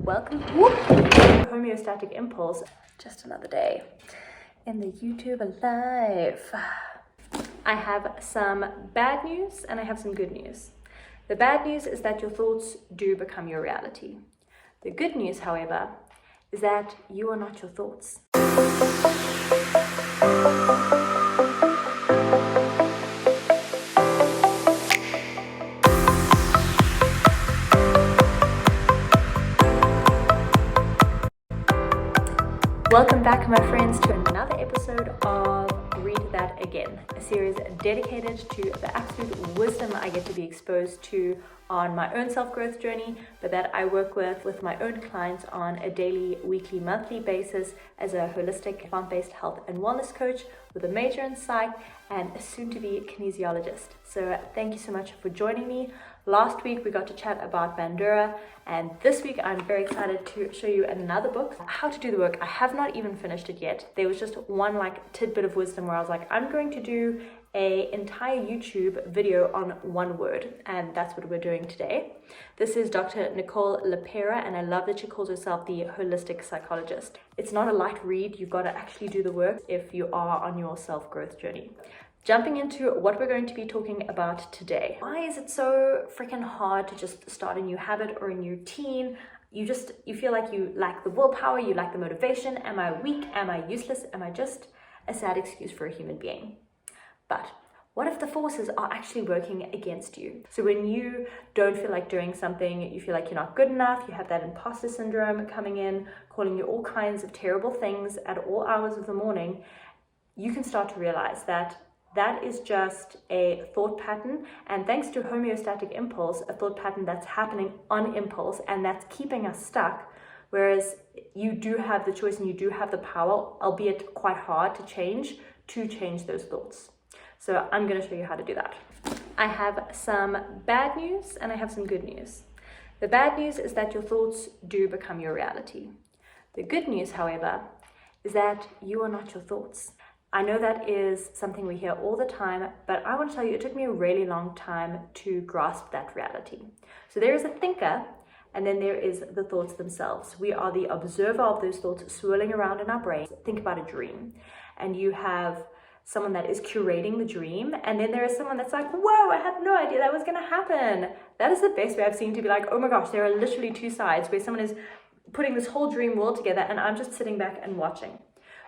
welcome to Homeostatic Impulse. Just another day in the YouTube life. I have some bad news and I have some good news. The bad news is that your thoughts do become your reality. The good news, however, is that you are not your thoughts. Welcome back, my friends, to another episode of Read That Again, a series dedicated to the absolute wisdom I get to be exposed to on my own self-growth journey, but that I work with my own clients on a daily, weekly, monthly basis as a holistic, plant-based health and wellness coach with a major in psych and a soon-to-be kinesiologist. So thank you so much for joining me. Last week we got to chat about Bandura, and this week I'm very excited to show you another book, How to Do the Work. I have not even finished it yet. There was just one tidbit of wisdom where I was like, I'm going to do an entire YouTube video on one word, and that's what we're doing today. This is Dr. Nicole LePera, and I love that she calls herself the holistic psychologist. It's not a light read. You've got to actually do the work if you are on your self-growth journey. Jumping into what we're going to be talking about today. Why is it so freaking hard to just start a new habit or a new routine? You feel like you lack the willpower, you lack the motivation. Am I weak? Am I useless? Am I just a sad excuse for a human being? But what if the forces are actually working against you? So when you don't feel like doing something, you feel like you're not good enough, you have that imposter syndrome coming in, calling you all kinds of terrible things at all hours of the morning, you can start to realize that that is just a thought pattern, and thanks to homeostatic impulse, a thought pattern that's happening on impulse and that's keeping us stuck, whereas you do have the choice and you do have the power, albeit quite hard to change those thoughts. So I'm going to show you how to do that. I have some bad news and I have some good news. The bad news is that your thoughts do become your reality. The good news, however, is that you are not your thoughts. I know that is something we hear all the time, but I want to tell you, it took me a really long time to grasp that reality. So there is a thinker, and then there is the thoughts themselves. We are the observer of those thoughts swirling around in our brain. Think about a dream, and you have someone that is curating the dream, and then there is someone that's like, whoa, I had no idea that was going to happen. That is the best way I've seen to be like, oh my gosh, there are literally two sides where someone is putting this whole dream world together, and I'm just sitting back and watching.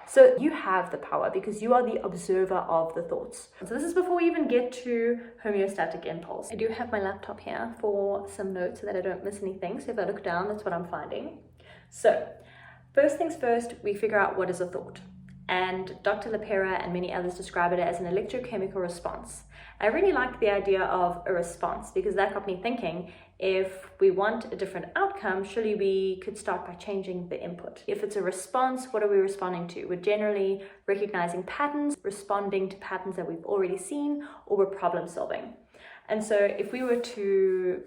So you have the power because you are the observer of the thoughts. So this is before we even get to homeostatic impulse. I do have my laptop here for some notes so that I don't miss anything. So if I look down, that's what I'm finding. So first things first, we figure out what is a thought. And Dr. LePera and many others describe it as an electrochemical response. I really like the idea of a response because that got me thinking, if we want a different outcome, surely we could start by changing the input. If it's a response, what are we responding to? We're generally recognizing patterns, responding to patterns that we've already seen, or we're problem solving. And so if we were to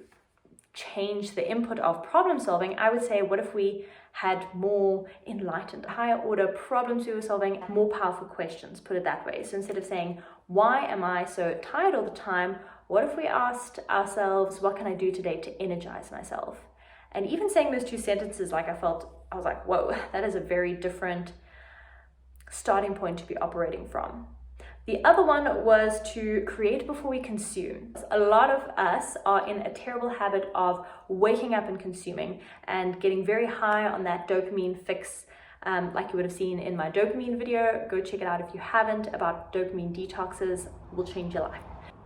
change the input of problem solving, I would say, what if we had more enlightened, higher order problems we were solving, more powerful questions, put it that way. So instead of saying, why am I so tired all the time? What if we asked ourselves, what can I do today to energize myself? And even saying those two sentences, I was like, whoa, that is a very different starting point to be operating from. The other one was to create before we consume. A lot of us are in a terrible habit of waking up and consuming and getting very high on that dopamine fix, like you would have seen in my dopamine video. Go check it out if you haven't, about dopamine detoxes, will change your life.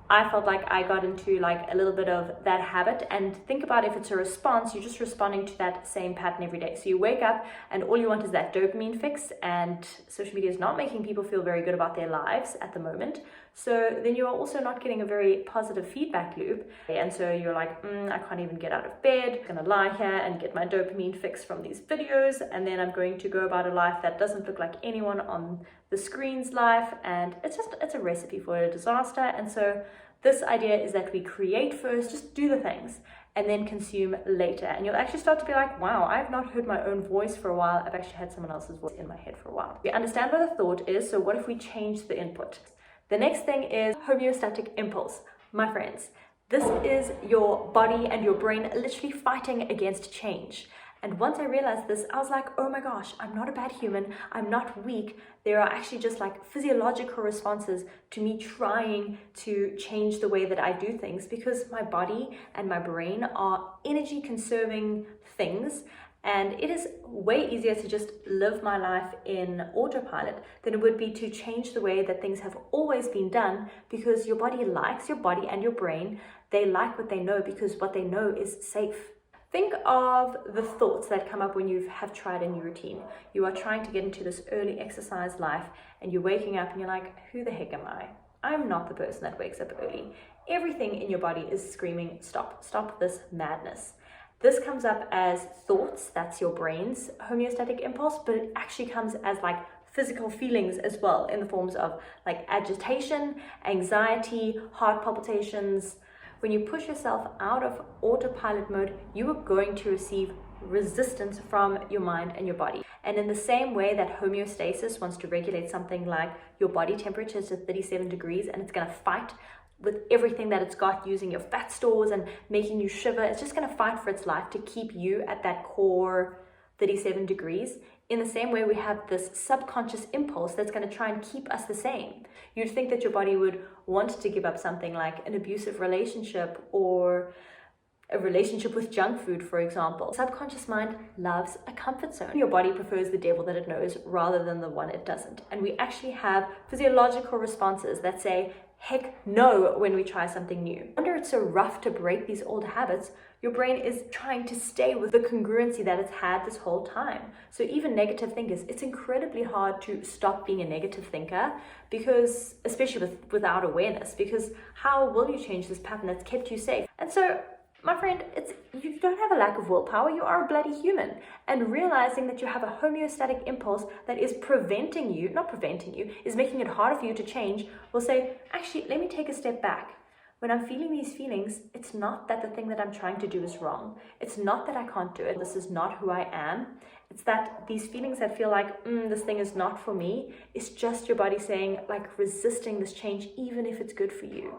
I felt like I got into a little bit of that habit, and think about if it's a response, you're just responding to that same pattern every day. So you wake up and all you want is that dopamine fix, and social media is not making people feel very good about their lives at the moment. So then you are also not getting a very positive feedback loop. And so you're like, I can't even get out of bed. I'm gonna lie here and get my dopamine fix from these videos. And then I'm going to go about a life that doesn't look like anyone on the screen's life. And it's a recipe for a disaster. And so this idea is that we create first, just do the things, and then consume later. And you'll actually start to be like, wow, I've not heard my own voice for a while. I've actually had someone else's voice in my head for a while. We understand what a thought is, so what if we change the input? The next thing is homeostatic impulse. My friends, this is your body and your brain literally fighting against change. And once I realized this, I was like, oh my gosh, I'm not a bad human. I'm not weak. There are actually just like physiological responses to me trying to change the way that I do things, because my body and my brain are energy conserving things. And it is way easier to just live my life in autopilot than it would be to change the way that things have always been done, because your body and your brain, they like what they know because what they know is safe. Think of the thoughts that come up when you have tried a new routine. You are trying to get into this early exercise life and you're waking up and you're like, who the heck am I? I'm not the person that wakes up early. Everything in your body is screaming, stop this madness. This comes up as thoughts, that's your brain's homeostatic impulse, but it actually comes as like physical feelings as well, in the forms of like agitation, anxiety, heart palpitations. When you push yourself out of autopilot mode, you are going to receive resistance from your mind and your body. And in the same way that homeostasis wants to regulate something like your body temperature to 37 degrees, and it's going to fight with everything that it's got, using your fat stores and making you shiver, it's just going to fight for its life to keep you at that core 37 degrees. In the same way, we have this subconscious impulse that's going to try and keep us the same. You'd think that your body would want to give up something like an abusive relationship or a relationship with junk food, for example. Subconscious mind loves a comfort zone. Your body prefers the devil that it knows rather than the one it doesn't. And we actually have physiological responses that say, heck no, when we try something new. No wonder it's so rough to break these old habits. Your brain is trying to stay with the congruency that it's had this whole time. So even negative thinkers, it's incredibly hard to stop being a negative thinker, because, especially without awareness, because how will you change this pattern that's kept you safe? And so, my friend, you don't have a lack of willpower, you are a bloody human. And realizing that you have a homeostatic impulse that is is making it harder for you to change, will say, actually, let me take a step back. When I'm feeling these feelings, it's not that the thing that I'm trying to do is wrong. It's not that I can't do it. This is not who I am. It's that these feelings that feel like, this thing is not for me, it's just your body saying, like, resisting this change, even if it's good for you.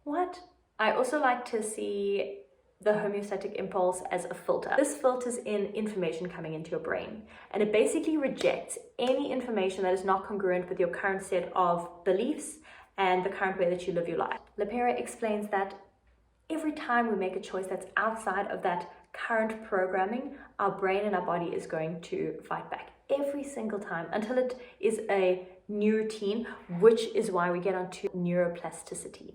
What? I also like to see the homeostatic impulse as a filter. This filters in information coming into your brain, and it basically rejects any information that is not congruent with your current set of beliefs and the current way that you live your life. Lepera explains that every time we make a choice that's outside of that current programming, our brain and our body is going to fight back every single time until it is a new routine, which is why we get onto neuroplaticity.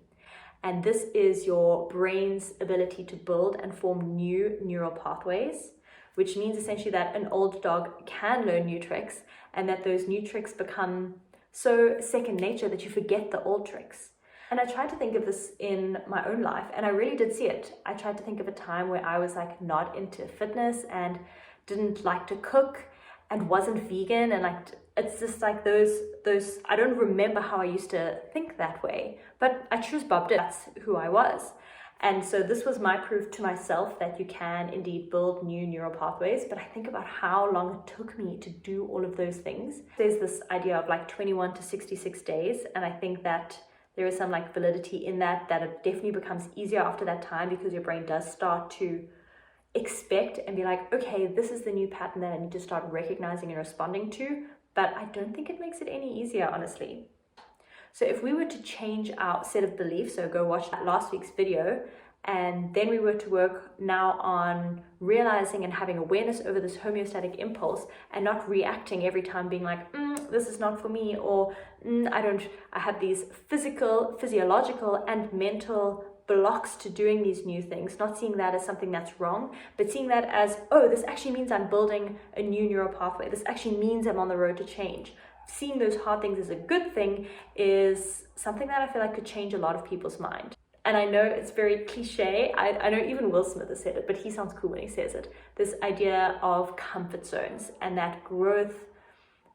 And this is your brain's ability to build and form new neural pathways, which means essentially that an old dog can learn new tricks, and that those new tricks become so second nature that you forget the old tricks. And I tried to think of this in my own life, and I really did see it. I tried to think of a time where I was like not into fitness and didn't like to cook and wasn't vegan, and like it's just like those I don't remember how I used to think that way, but I choose bobbed it. That's who I was. And so this was my proof to myself that you can indeed build new neural pathways. But I think about how long it took me to do all of those things. There's this idea of like 21 to 66 days, and I think that there is some like validity in that it definitely becomes easier after that time, because your brain does start to expect and be like, okay, this is the new pattern that I need to start recognizing and responding to. But I don't think it makes it any easier, honestly. So if we were to change our set of beliefs, so go watch last week's video, and then we were to work now on realizing and having awareness over this homeostatic impulse, and not reacting every time being like, this is not for me, or I have these physiological and mental blocks to doing these new things, not seeing that as something that's wrong, but seeing that as, oh, this actually means I'm building a new neural pathway. This actually means I'm on the road to change. Seeing those hard things as a good thing is something that I feel like could change a lot of people's mind. And I know it's very cliche. I know even Will Smith has said it, but he sounds cool when he says it. This idea of comfort zones, and that growth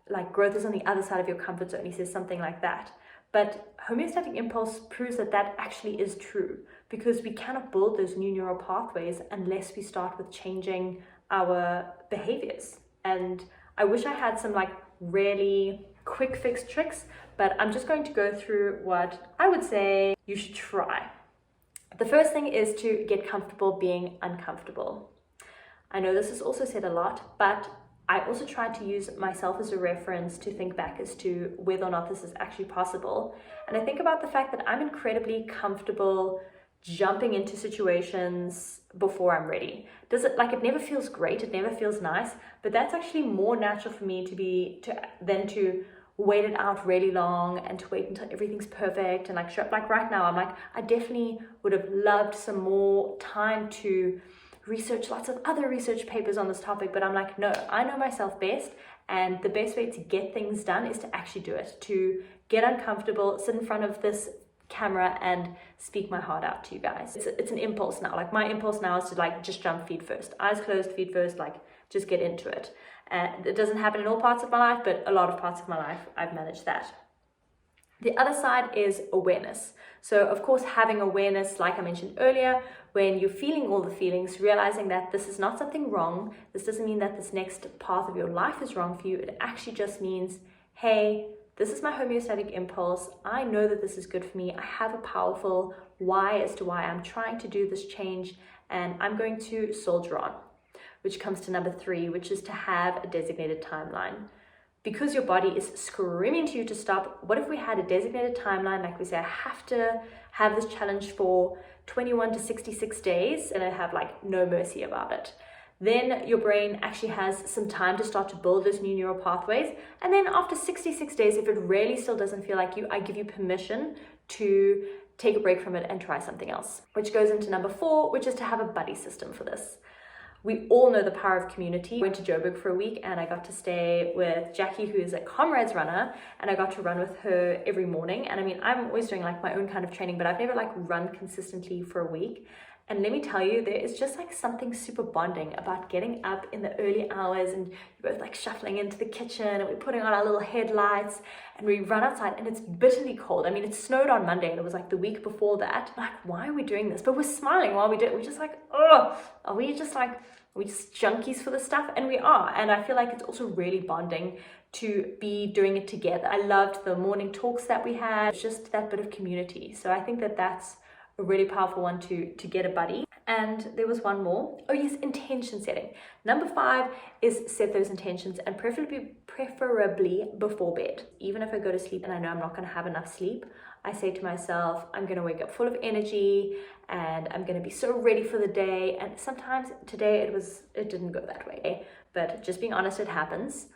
is on the other side of your comfort zone. He says something like that. But homeostatic impulse proves that actually is true, because we cannot build those new neural pathways unless we start with changing our behaviors. And I wish I had some like really quick fix tricks, but I'm just going to go through what I would say you should try. The first thing is to get comfortable being uncomfortable. I know this is also said a lot, but I also try to use myself as a reference to think back as to whether or not this is actually possible. And I think about the fact that I'm incredibly comfortable jumping into situations before I'm ready. It never feels great, it never feels nice, but that's actually more natural for me than to wait it out really long and to wait until everything's perfect and show up. Like right now, I definitely would have loved some more time to research lots of other research papers on this topic, but I'm like, no, I know myself best, and the best way to get things done is to actually do it, to get uncomfortable, sit in front of this camera and speak my heart out to you guys. It's an impulse now. Like my impulse now is to just jump feet first, eyes closed, feet first, just get into it. And it doesn't happen in all parts of my life, but a lot of parts of my life I've managed that. The other side is awareness. So of course, having awareness, like I mentioned earlier, when you're feeling all the feelings, realizing that this is not something wrong. This doesn't mean that this next path of your life is wrong for you. It actually just means, hey, this is my homeostatic impulse. I know that this is good for me. I have a powerful why as to why I'm trying to do this change, and I'm going to soldier on, which comes to number 3, which is to have a designated timeline. Because your body is screaming to you to stop, what if we had a designated timeline? Like we say, I have to have this challenge for 21 to 66 days, and I have no mercy about it. Then your brain actually has some time to start to build those new neural pathways. And then after 66 days, if it really still doesn't feel like you, I give you permission to take a break from it and try something else, which goes into number 4, which is to have a buddy system for this. We all know the power of community. I went to Joburg for a week and I got to stay with Jackie, who is a comrades runner, and I got to run with her every morning. And I'm always doing my own kind of training, but I've never run consistently for a week. And let me tell you, there is just something super bonding about getting up in the early hours and you're both shuffling into the kitchen and we're putting on our little headlights and we run outside and it's bitterly cold. It snowed on Monday and it was the week before that. Why are we doing this? But we're smiling while we do it. We're just oh, are we just junkies for this stuff? And we are. And I feel it's also really bonding to be doing it together. I loved the morning talks that we had. It's just that bit of community. So I think that that's a really powerful one to get a buddy. And there was one more. Oh yes, intention setting. Number 5 is set those intentions, and preferably before bed. Even if I go to sleep and I know I'm not going to have enough sleep, I say to myself, I'm going to wake up full of energy and I'm going to be so ready for the day. And sometimes today it didn't go that way, but just being honest, it happens.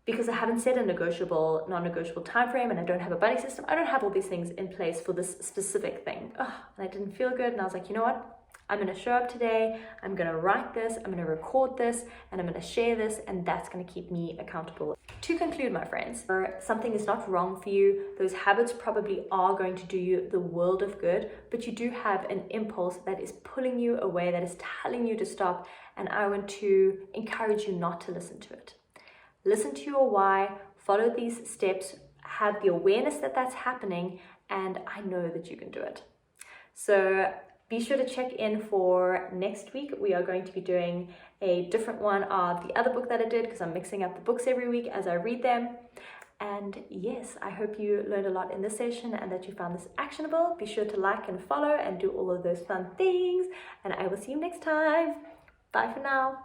Because I haven't set a non-negotiable time frame, and I don't have a buddy system. I don't have all these things in place for this specific thing. And I didn't feel good, and I was like, you know what? I'm going to show up today. I'm going to write this. I'm going to record this, and I'm going to share this, and that's going to keep me accountable. To conclude, my friends, something is not wrong for you. Those habits probably are going to do you the world of good, but you do have an impulse that is pulling you away, that is telling you to stop, and I want to encourage you not to listen to it. Listen to your why, follow these steps, have the awareness that that's happening, and I know that you can do it. So be sure to check in for next week. We are going to be doing a different one of the other book that I did, because I'm mixing up the books every week as I read them. And yes, I hope you learned a lot in this session and that you found this actionable. Be sure to like and follow and do all of those fun things, and I will see you next time. Bye for now.